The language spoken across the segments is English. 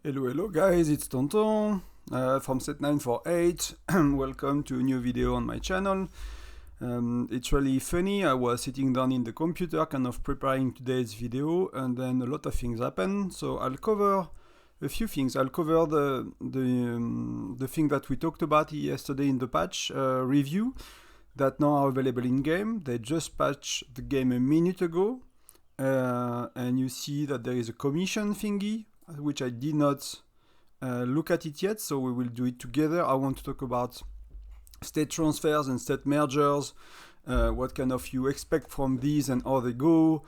Hello guys, it's Tonton from Set948. Welcome to a new video on my channel. It's really funny. I was sitting down in the computer kind of preparing today's video, and then a lot of things happen. So I'll cover a few things. I'll cover the thing that we talked about yesterday in the patch review that now are available in game. They just patched the game a minute ago, and you see that there is a commission thingy, which I did not look at it yet, so we will do it together. I want to talk about state transfers and state mergers, what kind of you expect from these and how they go,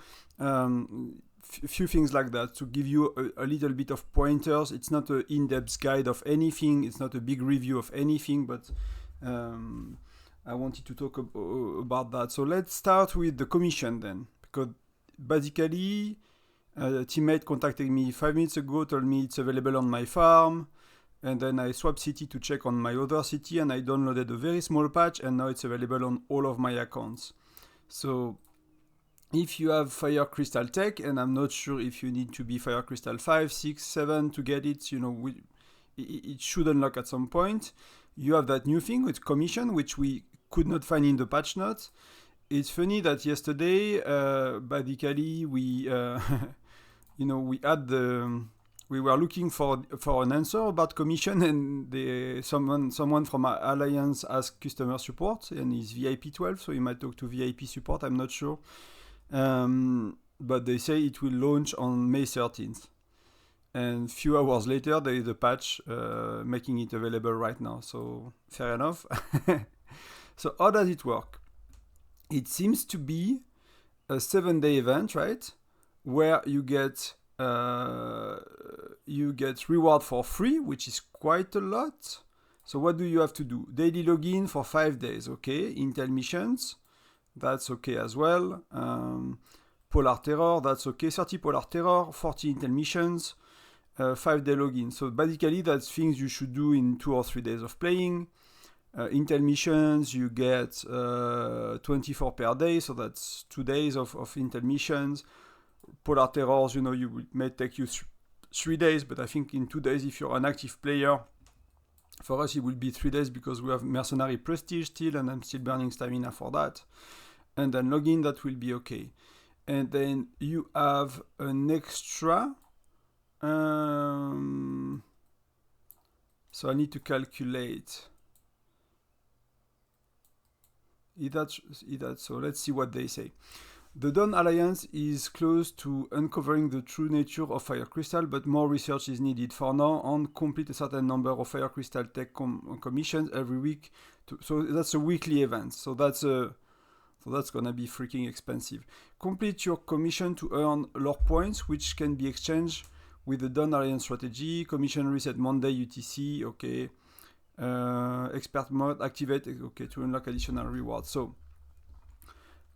few things like that to give you a little bit of pointers. It's not an in-depth guide of anything, it's not a big review of anything, but I wanted to talk about that. So let's start with the commission then, because basically a teammate contacted me 5 minutes ago, told me it's available on my farm, and then I swapped city to check on my other city, and I downloaded a very small patch, and now it's available on all of my accounts. So if you have Fire Crystal Tech, and I'm not sure if you need to be Fire Crystal 5, 6, 7 to get it, you know, it should unlock at some point. You have that new thing with commission, which we could not find in the patch notes. It's funny that yesterday, basically, we we were looking for an answer about commission, and someone from our Alliance asked customer support, and he's VIP 12, so he might talk to VIP support, I'm not sure. But they say it will launch on May 13th. And few hours later, there is a patch making it available right now, so fair enough. So how does it work? It seems to be a 7-day event, right? Where you get reward for free, which is quite a lot. So what do you have to do? Daily login for 5 days, okay. Intel missions, that's okay as well. Polar Terror, that's okay. 30 Polar Terror, 40 Intel missions, 5-day login. So basically that's things you should do in 2 or 3 days of playing. Intel missions, you get 24 per day, so that's 2 days of Intel missions. Polar Terrors, you know, may take you 3 days, but I think in 2 days, if you're an active player, for us it will be 3 days because we have Mercenary Prestige still, and I'm still burning stamina for that. And then login, that will be okay. And then you have an extra. So I need to calculate. So let's see what they say. The Dawn Alliance is close to uncovering the true nature of Fire Crystal, but more research is needed. For now, on complete a certain number of Fire Crystal Tech commissions every week. So that's a weekly event. So that's gonna be freaking expensive. Complete your commission to earn lore points, which can be exchanged with the Dawn Alliance strategy. Commission reset Monday UTC. Okay. Expert mode activate, okay, to unlock additional rewards. So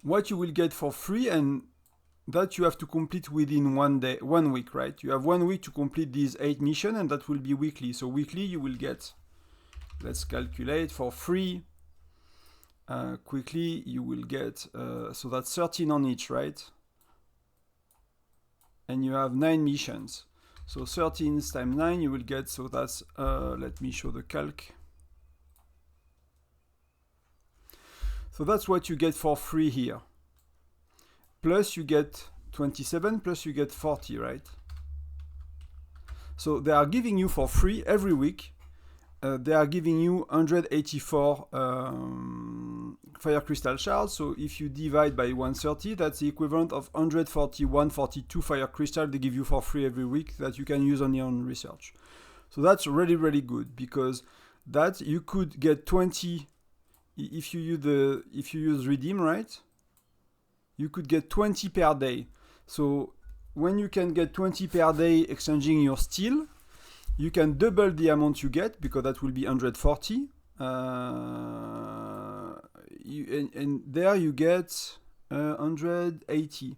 what you will get for free, and that you have to complete within 1 week, right? You have 1 week to complete these 8 missions, and that will be weekly. So weekly you will get, let's calculate, for free, quickly you will get, so that's 13 on each, right? And you have 9 missions. So 13 times 9 you will get, so that's, let me show the calc. So that's what you get for free here. Plus you get 27, plus you get 40, right? So they are giving you for free every week. They are giving you 184 Fire Crystal Shards. So if you divide by 130, that's the equivalent of 142 Fire Crystal they give you for free every week that you can use on your own research. So that's really, really good, because that you could get 20 if you use redeem, right? You could get 20 per day. So when you can get 20 per day exchanging your steel, you can double the amount you get, because that will be 140. And there you get 180.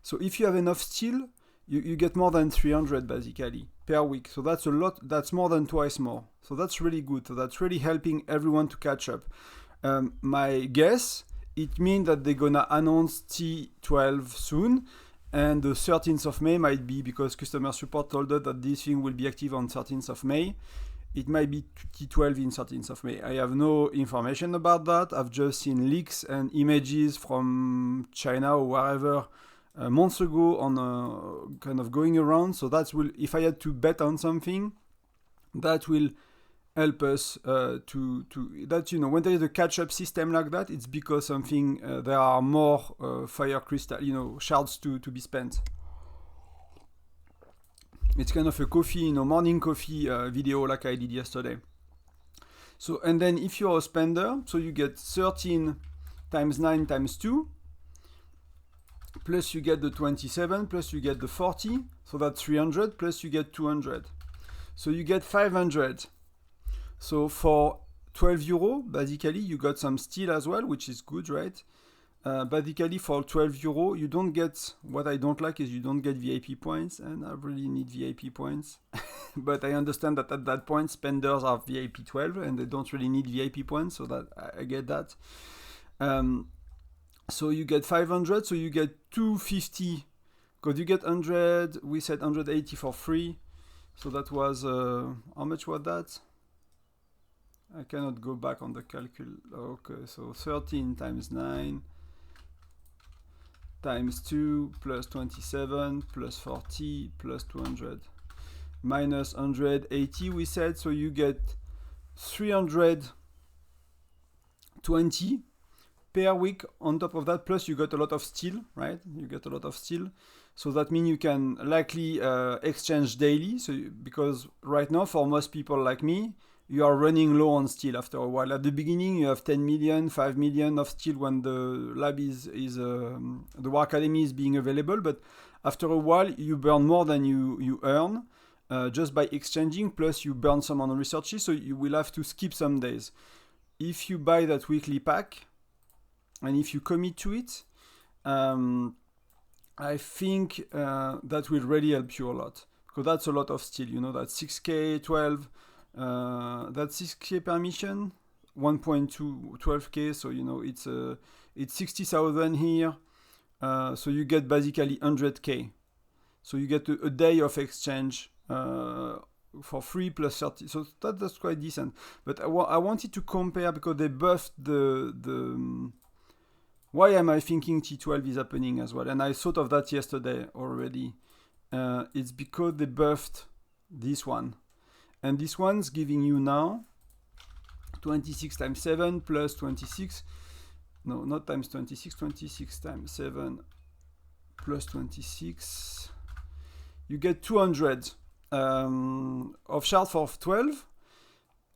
So if you have enough steel, you get more than 300 basically per week. So that's a lot. That's more than twice more. So that's really good. So that's really helping everyone to catch up. My guess, it means that they're gonna announce T12 soon, and the 13th of May might be, because customer support told us that this thing will be active on 13th of May. It might be T12 in 13th of May. I have no information about that. I've just seen leaks and images from China or wherever months ago on kind of going around. So that will, if I had to bet on something, that will help us to that, you know, when there is a catch-up system like that, it's because something there are more fire crystal, you know, shards to be spent. It's kind of a coffee, you know, morning coffee video like I did yesterday. So, and then if you're a spender, so you get 13 times 9 times 2, plus you get the 27, plus you get the 40, so that's 300, plus you get 200. So you get 500. So for 12 euro, basically you got some steel as well, which is good, right? Basically for 12 euro, you don't get, what I don't like is you don't get VIP points, and I really need VIP points. But I understand that at that point, spenders are VIP 12 and they don't really need VIP points, so that I get that. So you get 500, so you get 250, because you get 100, we said 180 for free. So that was, how much was that? I cannot go back on the calculator. Okay, so 13 times 9 times 2 plus 27 plus 40 plus 200 minus 180 we said, so you get 320 per week on top of that, plus you got a lot of steel, right? You get a lot of steel, so that means you can likely exchange daily. So because right now for most people like me, you are running low on steel after a while. At the beginning, you have 10 million, 5 million of steel when the lab the War Academy is being available. But after a while, you burn more than you earn just by exchanging. Plus, you burn some on researches, so you will have to skip some days. If you buy that weekly pack, and if you commit to it, I think that will really help you a lot. Because that's a lot of steel, you know, that's 6K, 12. That's 6K per mission, 1.2, 12K, so you know it's 60,000 here, so you get basically 100K, so you get a day of exchange for free plus 30, so that's quite decent. But I wanted to compare, because they buffed the why am I thinking T12 is happening as well, and I thought of that yesterday already. It's because they buffed this one. And this one's giving you now 26 times 7 plus 26. No, not times 26. 26 times 7 plus 26. You get 200 of shard for 12.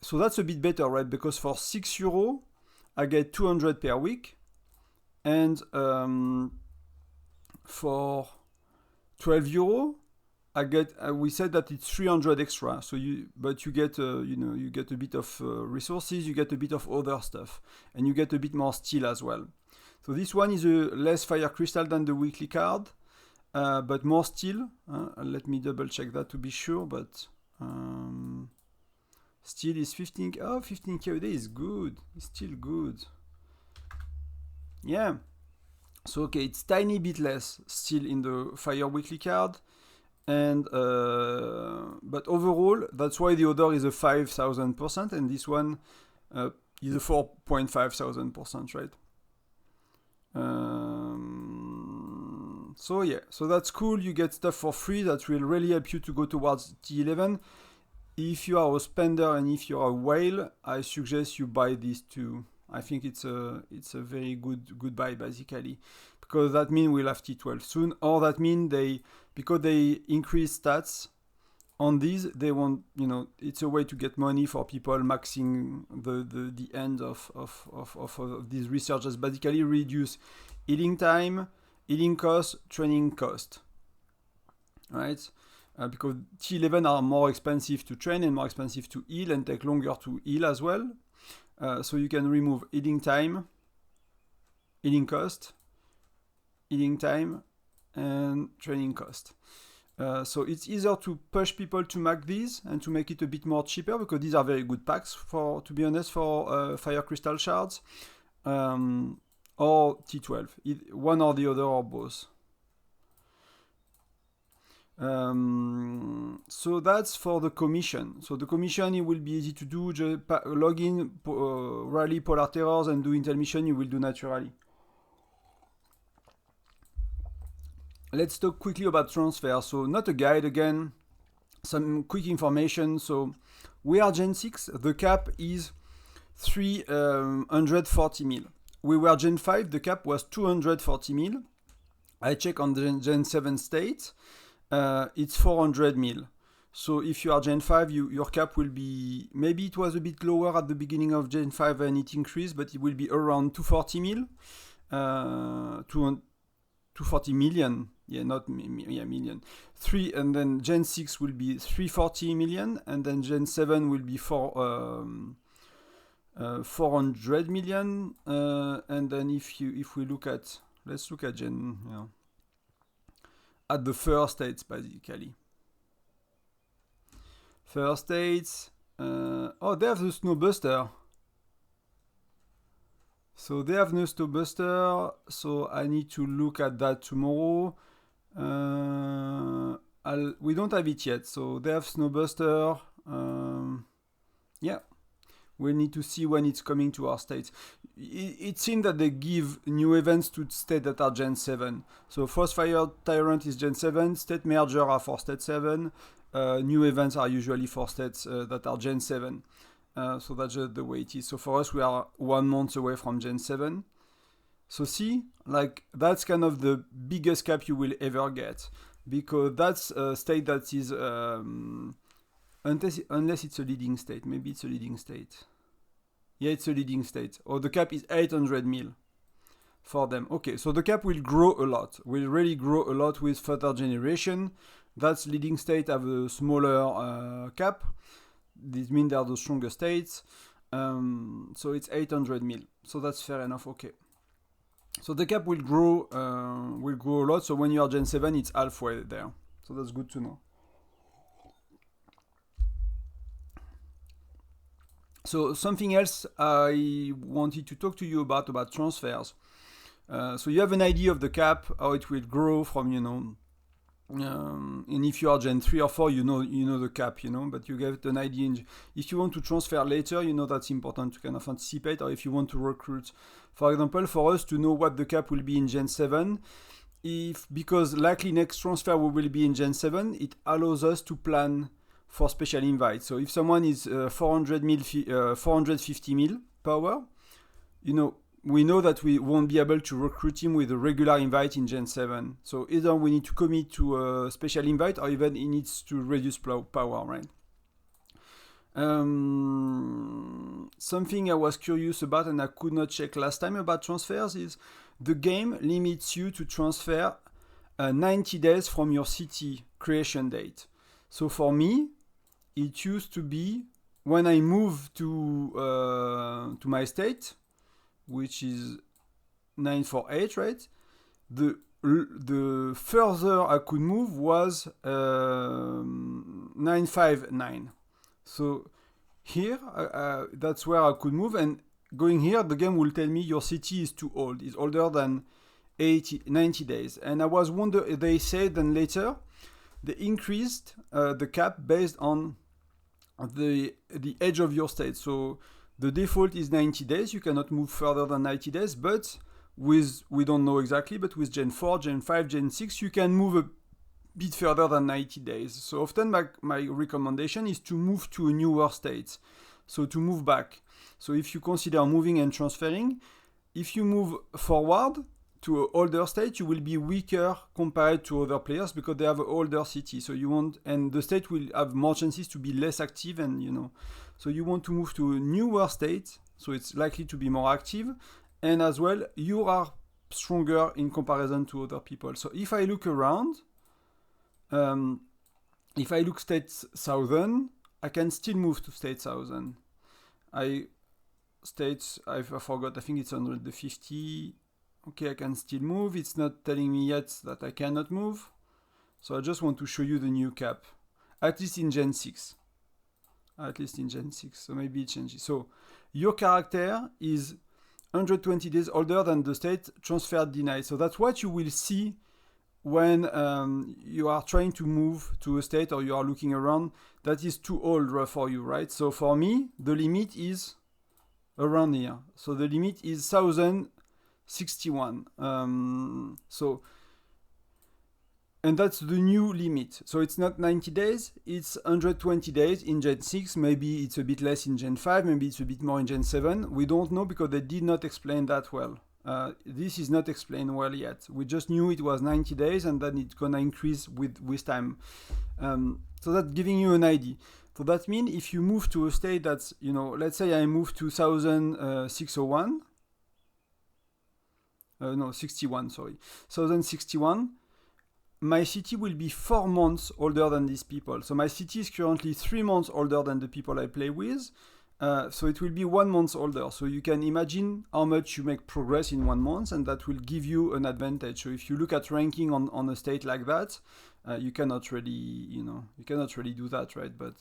So that's a bit better, right? Because for 6 euro, I get 200 per week. And for 12 euro, I get. We said that it's 300 extra. So but you get, you get a bit of resources, you get a bit of other stuff, and you get a bit more steel as well. So this one is a less fire crystal than the weekly card, but more steel. Let me double check that to be sure. But steel is 15. Oh, 15K a day is good. It's still good. Yeah. So okay, it's tiny bit less steel in the fire weekly card. And but overall, that's why the other is a 5,000%, and this one is a 4,500%, right? So yeah, so that's cool. You get stuff for free that will really help you to go towards T11. If you are a spender and if you are a whale, I suggest you buy these two. I think it's a very good buy, basically, because that means we'll have T12 soon, or that means because they increase stats on these, they want, it's a way to get money for people maxing the end of these researchers, basically reduce healing time, healing cost, training cost, right? Because T11 are more expensive to train and more expensive to heal and take longer to heal as well. So you can remove healing time, healing cost, healing time, and training cost. So it's easier to push people to make these and to make it a bit more cheaper, because these are very good packs, to be honest, for fire crystal shards, or T12, one or the other or both. So that's for the commission. So the commission, it will be easy to do. Just log in, rally polar terrors, and do intel mission. You will do naturally. Let's talk quickly about transfer. So not a guide again. Some quick information. So we are Gen 6. The cap is 340 mil. We were Gen 5. The cap was 240 mil. I check on the Gen 7 state. It's 400 mil. So if you are Gen 5, your cap will be, maybe it was a bit lower at the beginning of Gen 5 and it increased, but it will be around 240 mil. 240 million. Yeah, not million. And then Gen 6 will be 340 million, and then Gen 7 will be 400 million. And then if we look at, let's look at Gen, at the first states basically. First states. Oh, they have the Snowbuster. So they have no Snowbuster. So I need to look at that tomorrow. We don't have it yet. So they have Snowbuster. Yeah. We need to see when it's coming to our states. It seems that they give new events to states that are Gen 7. So Frostfire Tyrant is Gen 7. State Merger are for State 7. New events are usually for states that are Gen 7. So that's just the way it is. So for us, we are 1 month away from Gen 7. So see, like that's kind of the biggest cap you will ever get. Because that's a state that is... unless it's a leading state. Maybe it's a leading state. Yeah, it's a leading state. Or the cap is 800 mil for them. Okay, so the cap will grow a lot. Will really grow a lot with further generation. That's leading state have a smaller cap. This means they are the stronger states. So it's 800 mil. So that's fair enough. Okay. So the cap will grow a lot. So when you are Gen 7, it's halfway there. So that's good to know. So something else I wanted to talk to you about transfers. So you have an idea of the cap, how it will grow from, and if you are Gen 3 or 4, you know the cap, but you get an idea. If you want to transfer later, that's important to kind of anticipate, or if you want to recruit. For example, for us to know what the cap will be in Gen 7, because likely next transfer will be in Gen 7, it allows us to plan for special invites. So if someone is 450 mil power, we know that we won't be able to recruit him with a regular invite in Gen 7. So either we need to commit to a special invite or even he needs to reduce power, right? Something I was curious about and I could not check last time about transfers is the game limits you to transfer 90 days from your city creation date. So for me, it used to be when I moved to my state, which is 948, right? The further I could move was 959. So here, that's where I could move, and going here, the game will tell me your city is too old. It's older than 90 days. And I was wondering, they said then later, they increased the cap based on the age of your state. So the default is 90 days. You cannot move further than 90 days, but we don't know exactly, but with Gen 4, Gen 5, Gen 6, you can move a bit further than 90 days. So often my recommendation is to move to a newer state. So to move back. So if you consider moving and transferring, if you move forward to an older state, you will be weaker compared to other players because they have an older city. So and the state will have more chances to be less active, and so you want to move to a newer state, so it's likely to be more active, and as well you are stronger in comparison to other people. So if I look around, if I look state 1000, I can still move to state 1000. I forgot, I think it's 150. Okay, I can still move. It's not telling me yet that I cannot move. So I just want to show you the new cap. At least in Gen 6. So maybe it changes. So your character is 120 days older than the state transfer denied. So that's what you will see when you are trying to move to a state or you are looking around that is too old for you, right? So for me, the limit is around here. So the limit is 1061. And that's the new limit. So it's not 90 days, it's 120 days in Gen 6. Maybe it's a bit less in Gen 5, maybe it's a bit more in Gen 7. We don't know because they did not explain that well. This is not explained well yet. We just knew it was 90 days and then it's gonna increase with time. So that's giving you an idea. So that means if you move to a state that's, you know, let's say I move to 1601. No, 61, sorry. 1061. My city will be 4 months older than these people. So my city is currently 3 months older than the people I play with. So it will be 1 month older. So you can imagine how much you make progress in 1 month, and that will give you an advantage. So if you look at ranking on a state like that, you cannot really do that, right? But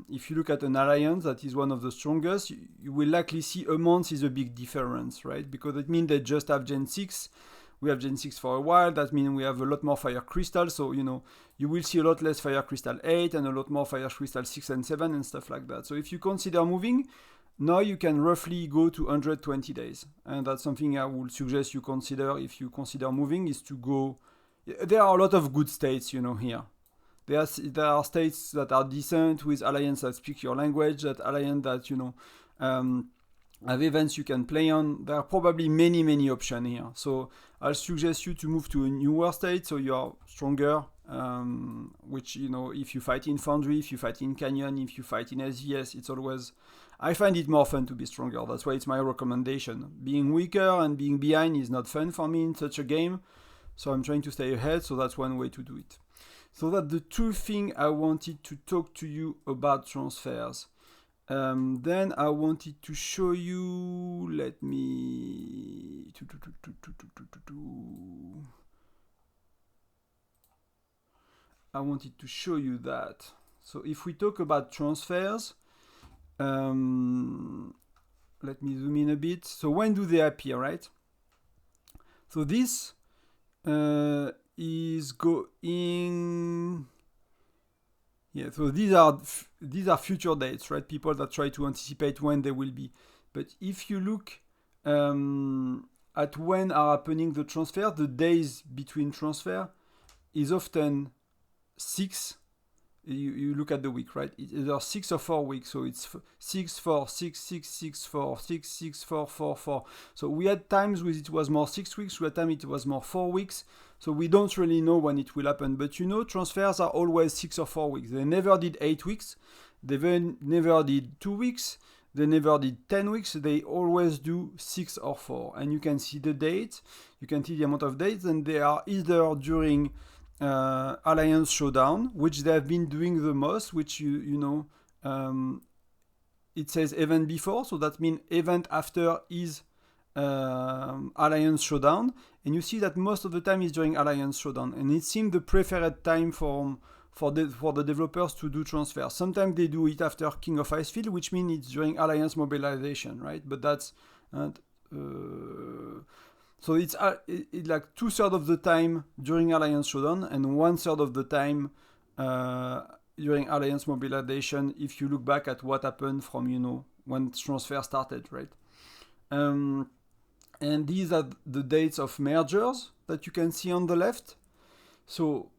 if you look at an alliance that is one of the strongest, you will likely see a month is a big difference, right? Because it means they just have Gen 6. We have Gen 6 for a while. That means we have a lot more Fire Crystal. So, you know, you will see a lot less Fire Crystal 8 and a lot more Fire Crystal 6 and 7 and stuff like that. So if you consider moving, now you can roughly go to 120 days. And that's something I would suggest you consider if you consider moving, is to go. There are a lot of good states, you know, here. There are states that are decent with alliance that speak your language, that alliance that, you know, have events you can play on. There are probably many options here. So I'll suggest you to move to a newer state so you are stronger, which, you know, if you fight in Foundry, if you fight in Canyon, if you fight in SVS, it's always, I find it more fun to be stronger. That's why it's my recommendation. Being weaker and being behind is not fun for me in such a game. So I'm trying to stay ahead, so that's one way to do it. So that's the two things I wanted to talk to you about transfers. Then I wanted to show you, I wanted to show you that. So if we talk about transfers, let me zoom in a bit. So when do they appear, right? So this is going... Yeah, so these are future dates, right? People that try to anticipate when they will be. But if you look at when are happening the transfer, the days between transfer is often 6. You look at the week, right? It's either 6 or 4 weeks. So it's 6, 4, 6, 6, 6, 4, 6, 6, 4, 4, 4. So we had times where it was more 6 weeks. We had times it was more 4 weeks. So we don't really know when it will happen. But you know, transfers are always 6 or 4 weeks. They never did 8 weeks. They never did 2 weeks. They never did 10 weeks. They always do 6 or 4. And you can see the date. You can see the amount of dates. And they are either during Alliance Showdown, which they have been doing the most, which you know, it says event before. So that means event after is Alliance Showdown, and you see that most of the time is during Alliance Showdown, and it seems the preferred time for the developers to do transfers. Sometimes they do it after King of Icefield, which means it's during Alliance mobilization, right? But that's so it's like 2/3 of the time during Alliance Showdown and 1/3 of the time during Alliance mobilization. If you look back at what happened from, you know, when transfer started, right? And these are the dates of mergers that you can see on the left. So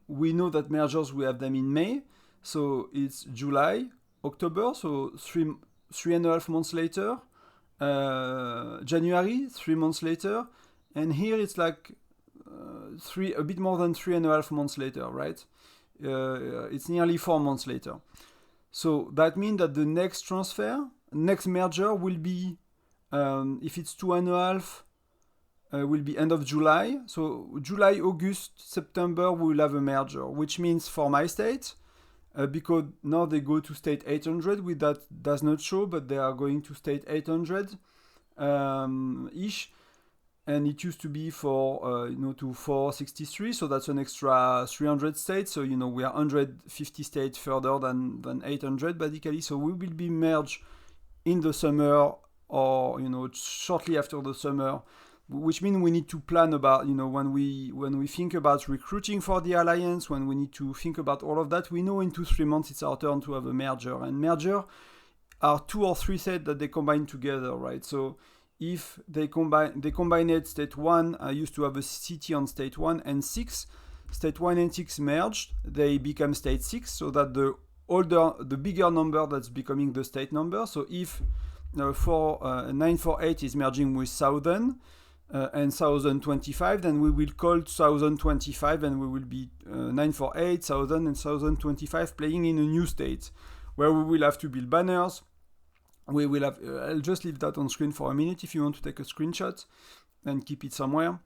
we know that mergers, we have them in May. So it's July, October, so 3.5 months later. January, 3 months later. And here it's like a bit more than 3.5 months later, right? It's nearly 4 months later. So that means that the next merger will be, if it's 2.5, will be end of July. So July, August, September, we will have a merger, which means for my state, because now they go to state 800, with that does not show, but they are going to state 800 ish. And it used to be for, to 463, so that's an extra 300 states. So, you know, we are 150 states further than 800, basically. So we will be merged in the summer, or, you know, shortly after the summer, which means we need to plan about, when we think about recruiting for the alliance, when we need to think about all of that, we know in 2-3 months it's our turn to have a merger. And merger are 2 or 3 sets that they combine together, right? So if they combined state 1, I used to have a city on state 1 and 6. State 1 and 6 merged, they become state 6, so that the bigger number that's becoming the state number. So if 948 is merging with 1000 and 1025, then we will call 1025 and we will be 948, 1000 and 1025 playing in a new state where we will have to build banners. We will have, I'll just leave that on screen for a minute if you want to take a screenshot and keep it somewhere.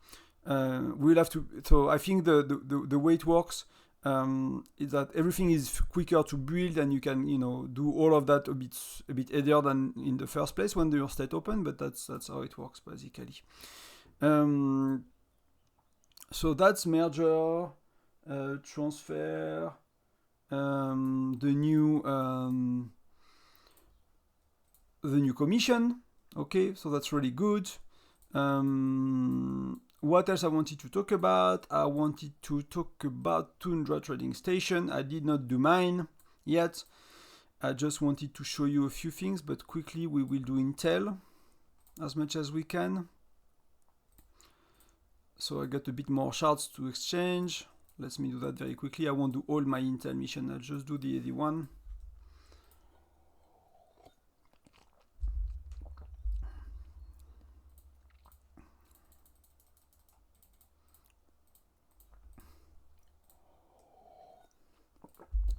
We'll have to, so I think the way it works is that everything is quicker to build and you can, do all of that a bit easier than in the first place when your state open, but that's how it works basically. So that's merger, transfer, the new commission. Okay, so that's really good. What else I wanted to talk about? I wanted to talk about Tundra trading station. I did not do mine yet. I just wanted to show you a few things, but quickly we will do Intel as much as we can. So I got a bit more shards to exchange. Let me do that very quickly. I won't do all my Intel mission. I'll just do the easy one.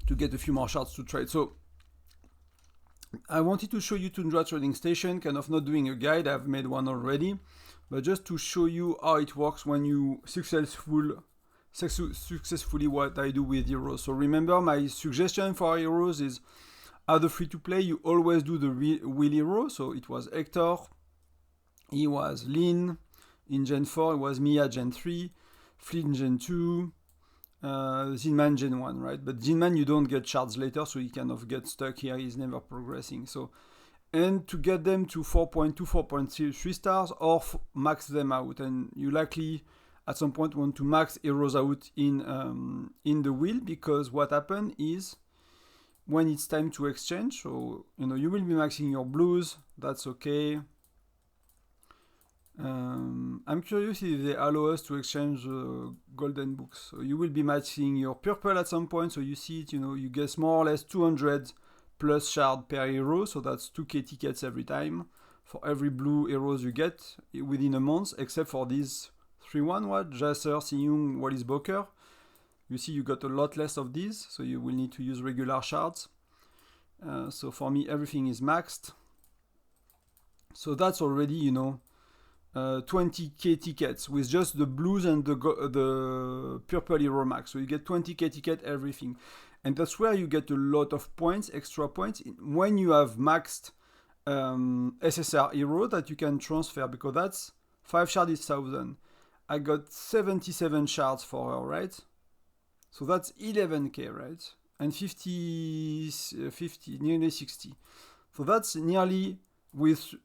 To get a few more shards to trade. So I wanted to show you Tundra trading station, kind of not doing a guide, I've made one already, but just to show you how it works when you successfully what I do with heroes. So remember, my suggestion for heroes is, as a free-to-play, you always do the wheel hero. So it was Hector, he was Lin in Gen 4, it was Mia Gen 3, Fleet in Gen 2, Zinman Gen 1, right? But Zinman you don't get shards later, so he kind of gets stuck here, he's never progressing. So, and to get them to 4.2, 4.3 stars or max them out, and you likely at some point want to max heroes out in the wheel, because what happens is when it's time to exchange, so you will be maxing your blues, that's okay. I'm curious if they allow us to exchange golden books. So you will be matching your purple at some point, so you see it, you get more or less 200 plus shard per hero, so that's 2k tickets every time for every blue heroes you get within a month, except for these 3-1, what? Jasser, Siyung, Wallis Boker. You see you got a lot less of these, so you will need to use regular shards. So for me, everything is maxed. So that's already, 20k tickets with just the blues and the purple hero max. So you get 20k ticket everything. And that's where you get a lot of points, extra points, when you have maxed SSR hero that you can transfer, because that's 5 shards is 1000. I got 77 shards for her, right? So that's 11k, right? And 50, nearly 60. So that's nearly with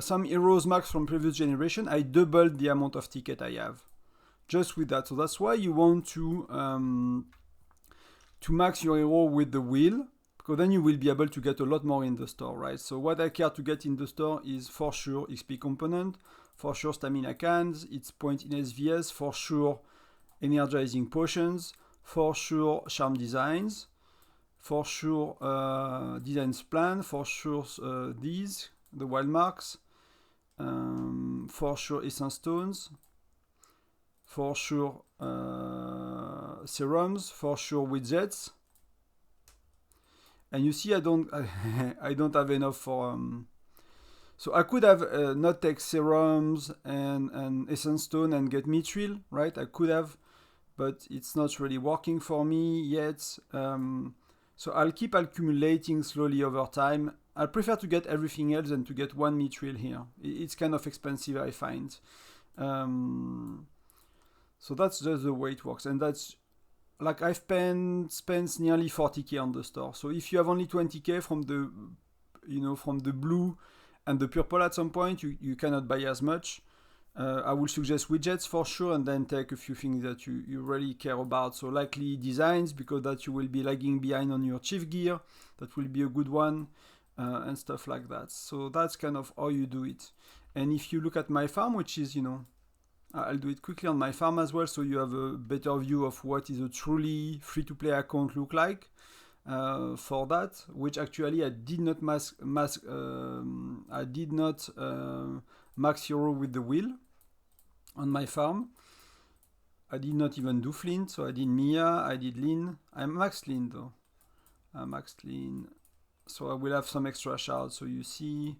some heroes max from previous generation, I doubled the amount of ticket I have just with that. So that's why you want to max your hero with the wheel, because then you will be able to get a lot more in the store, right? So what I care to get in the store is for sure XP component, for sure stamina cans, it's point in SVS, for sure energizing potions, for sure charm designs, for sure designs plan, for sure these, the wild marks, for sure essence stones, for sure serums, for sure widgets. And you see I don't have enough for so I could have not take serums and essence stone and get mithril, right? I could have, but it's not really working for me yet. So I'll keep accumulating slowly over time. I prefer to get everything else than to get one mithril here. It's kind of expensive, I find. So that's just the way it works. And that's, like, I've spent nearly 40k on the store. So if you have only 20k from the, from the blue and the purple at some point, you cannot buy as much. I will suggest widgets for sure, and then take a few things that you really care about. So likely designs, because that you will be lagging behind on your chief gear. That will be a good one, and stuff like that. So that's kind of how you do it. And if you look at my farm, which is, I'll do it quickly on my farm as well, so you have a better view of what is a truly free-to-play account look like. For that, which actually I did not max hero with the wheel on my farm. I did not even do flint, so I did Mia, I did lean. I maxed lean though. I maxed lean, so I will have some extra shards. So you see,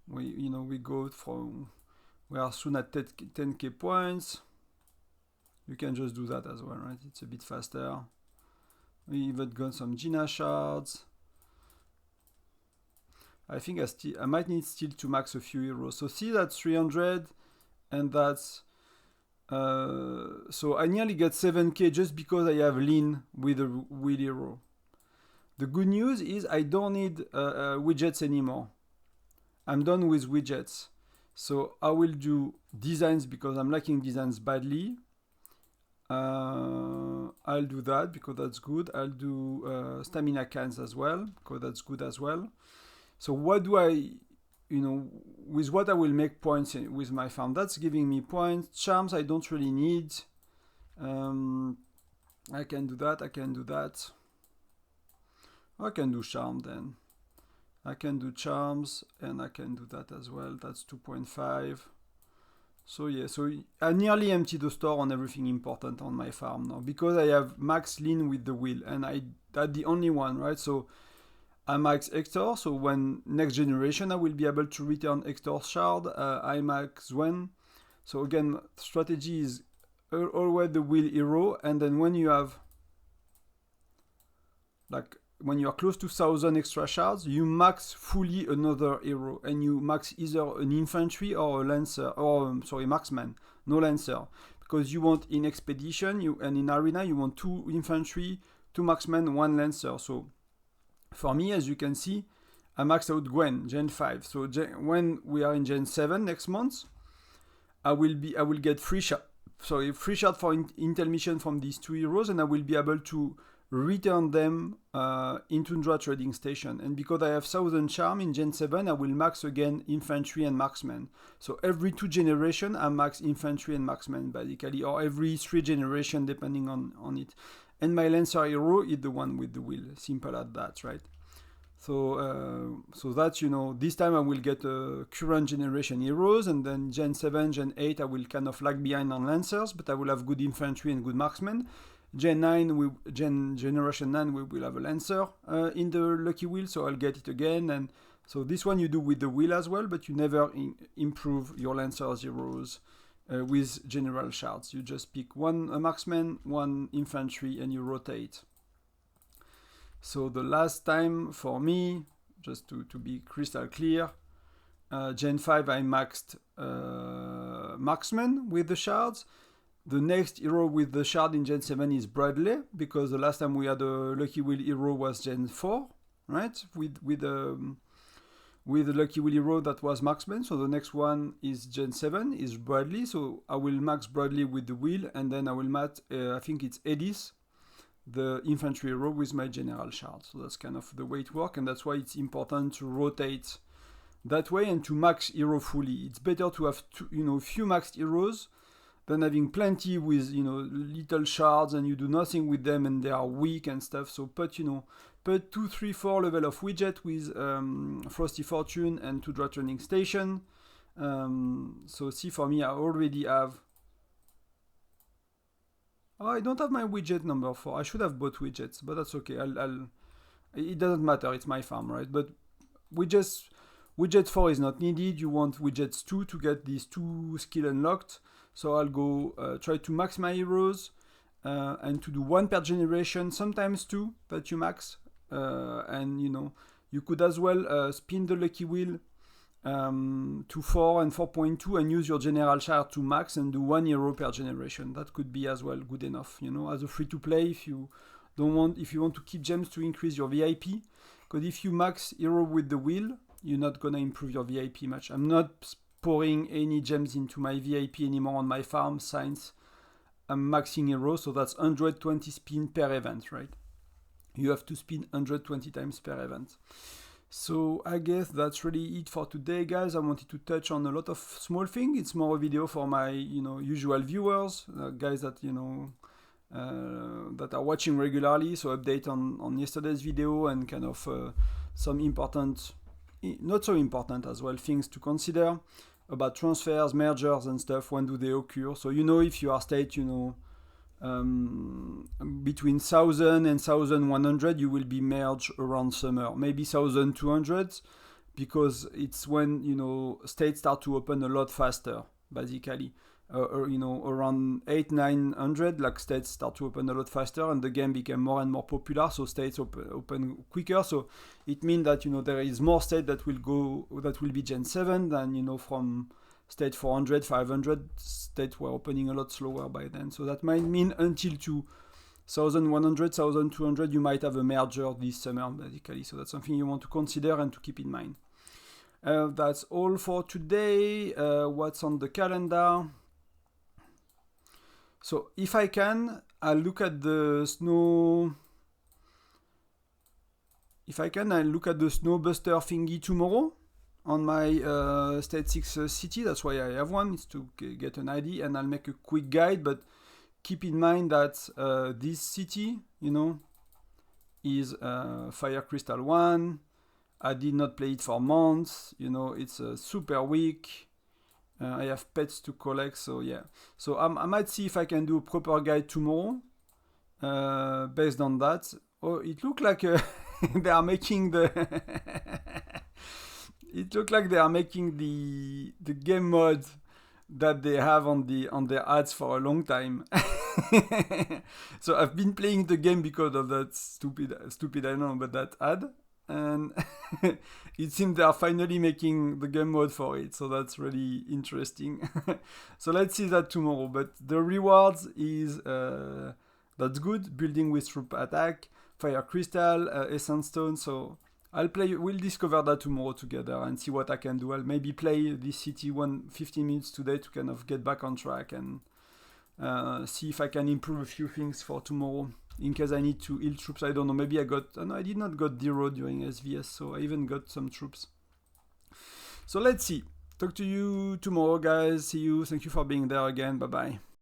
we go from, we are soon at 10k points. You can just do that as well, right? It's a bit faster. We even got some Gina shards. I think I might need still to max a few heroes. So see, that's 300, and that's so I nearly get 7k just because I have lean with a wheel hero. The good news is I don't need widgets anymore. I'm done with widgets. So I will do designs because I'm lacking designs badly. I'll do that because that's good. I'll do stamina cans as well because that's good as well. So what do I, with what I will make points with my farm? That's giving me points. Charms I don't really need. I can do that. I can do that. I can do charm then. I can do charms and I can do that as well. That's 2.5. So yeah, so I nearly empty the store on everything important on my farm now because I have max lean with the wheel, and that's the only one, right? So I max Hector, so when next generation I will be able to return Hector shard. I max Zwen. So again, strategy is always the wheel hero, and then when you have when you are close to 1000 extra shards, you max fully another hero, and you max either an infantry or a lancer, or marksman, no lancer, because you want in expedition and in arena you want 2 infantry, 2 marksmen, 1 lancer. So for me, as you can see, I maxed out Gwen Gen 5. So when we are in Gen 7 next month, I will get free shard for intel mission from these 2 heroes, and I will be able to return them in Tundra trading station. And because I have 1000 charm in Gen 7, I will max again infantry and marksman. So every 2 generation I max infantry and marksman basically, or every 3 generation depending on it. And my lancer hero is the one with the wheel. Simple as that, right? So that's, this time I will get current generation heroes, and then Gen 7, Gen 8 I will kind of lag behind on lancers, but I will have good infantry and good marksmen. Generation 9 we will have a lancer in the lucky wheel, so I'll get it again. And so this one you do with the wheel as well, but you never improve your lancer heroes with general shards. You just pick a marksman, 1 infantry, and you rotate. So the last time for me, just to be crystal clear, Gen 5 I maxed marksman with the shards. The next hero with the shard in Gen 7 is Bradley, because the last time we had a Lucky Wheel hero was Gen 4, right? With the Lucky Wheel hero that was marksman. So the next one is Gen 7, is Bradley. So I will max Bradley with the wheel, and then I will max, I think it's Edis, the infantry hero, with my general shard. So that's kind of the way it works, and that's why it's important to rotate that way and to max hero fully. It's better to have few maxed heroes than having plenty with little shards and you do nothing with them and they are weak and stuff. So put 2, 3, 4 level of widget with Frosty Fortune and Tundra Training Station. So see, for me I already have. Oh, I don't have my widget number 4. I should have bought widgets, but that's okay. It doesn't matter. It's my farm, right? But widget 4 is not needed. You want widgets 2 to get these 2 skill unlocked. So I'll go try to max my heroes and to do 1 per generation, sometimes 2 that you max. And you could as well spin the lucky wheel to 4 and 4.2 and use your general shard to max and do 1 hero per generation. That could be as well good enough, as a free to play if you want to keep gems to increase your VIP. Because if you max hero with the wheel, you're not gonna improve your VIP much. I'm not pouring any gems into my VIP anymore on my farm since I'm maxing hero, so that's 120 spin per event, right? You have to spin 120 times per event. So I guess that's really it for today, guys. I wanted to touch on a lot of small things. It's more a video for my, usual viewers, guys that, that are watching regularly. So update on yesterday's video and kind of some important, not so important as well, things to consider about transfers, mergers and stuff. When do they occur? So if you are state, between 1000 and 1100, you will be merged around summer, maybe 1200, because it's when states start to open a lot faster, basically. Around 800-900, like states start to open a lot faster and the game became more and more popular, so states open quicker. So it means that there is more states that will be Gen 7 than from state 400, 500, states were opening a lot slower by then. So that might mean until 2100, 1200, you might have a merger this summer, basically. So that's something you want to consider and to keep in mind. That's all for today. What's on the calendar? So if I can, I'll look at the snow. If I can, I'll look at the Snowbuster thingy tomorrow on my state 6 city. That's why I have one, is to get an ID, and I'll make a quick guide. But keep in mind that this city, is Fire Crystal 1. I did not play it for months. It's super weak. I have pets to collect, so yeah. So I might see if I can do a proper guide tomorrow based on that. Oh, it looked like they are making the it looked like they are making the game mode that they have on their ads for a long time. So I've been playing the game because of that stupid I don't know, but that ad. And it seems they are finally making the game mode for it, so that's really interesting. So let's see that tomorrow. But the rewards is that's good. Building with troop attack, fire crystal, essence stone. So we'll discover that tomorrow together and see what I can do. I'll maybe play this city 15 minutes today to kind of get back on track and see if I can improve a few things for tomorrow. In case I need to heal troops, I don't know. Maybe I did not got 0 during SVS, so I even got some troops. So let's see. Talk to you tomorrow, guys. See you. Thank you for being there again. Bye-bye.